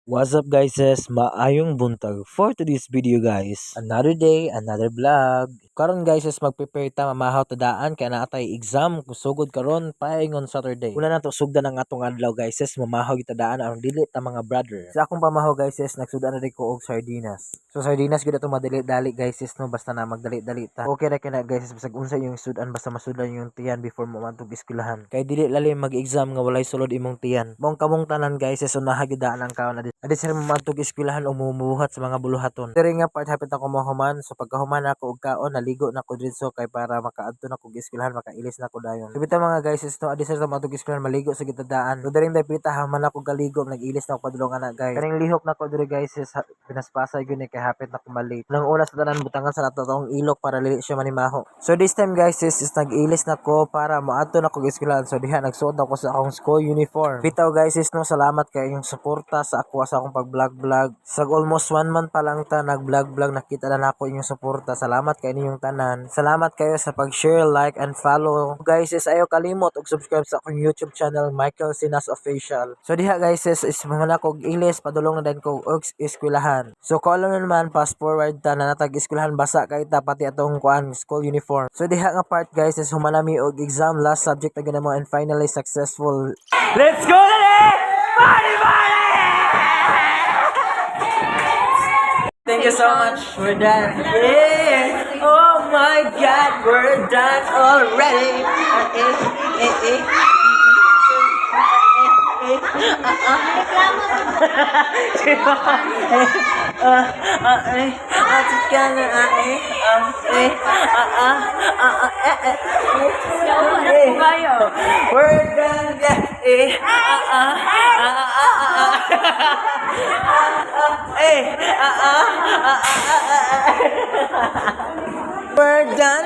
What's up guys, maayong buntag for today's video guys. Another day, another vlog. Karon guys, magprepare ta mamahaw tadaan kaya naatay exam kusugod karon paingon Saturday. Una na to sugdan ang atong adlaw guys, mamahaw gitadaan ang dili ta mga brother. Sa akong pamahaw guys, nagsugdan na rin ko og sardinas. So sardinas gid ato madali-dali guys, no basta na magdali-dali ta. Okay ra kay na guys, bisag unsa yung sudan basta masudan yung tiyan before mo mantog eskwelahan. Kay dili lalim mag-exam nga walay sulod imong tiyan. Mong kamong tanan guys, unaha gid daan ang kaon adi sir matug eskwelahan o mumuhat sa mga buluhaton. Diri nga part hapit ako mahuman, so pagkahuman ako og kaon naligo na ko dritso kay para makaadto na ko eskwelahan, makailis na ko dayon. So bitaw mga guys, no adi sir matug eskwelahan maligo sa gitadaan. So diri pita haman ako galigo, nagilis na ko padulong ana guys. Kaning lihok na ko diri guys, pinaspasay gyud ni kay hapit na ko mali. Nang una sa tanan butangan sa nato tong ilok para dili siya manimaho. So this time guys is nag-ilis na ko para moadto na ko eskwelahan. So diha nagsuot ako sa akong school uniform. Bitaw guys no, salamat kay inyong suporta sa ako sa akong pag-vlog. Sa almost 1 month pa lang ta nag-vlog, nakita na nako inyong suporta. Salamat kay inyong tanan. Salamat kayo sa pag-share, like and follow. Guys, ayo kalimot og subscribe sa akong YouTube channel Michael Sinas Official. So diha guys is mamana ko ilis padulong na din ko og eskwelahan. So ko alam naman fast forward ta na natag eskwelahan basa kay ta pati atong kuan school uniform. So diha nga part guys is humanami og exam last subject na ginamo and finally successful. Let's go today! Party, party! Thank you so much. We're done. Yeah. Oh my God, we're done already. We're done. We're done.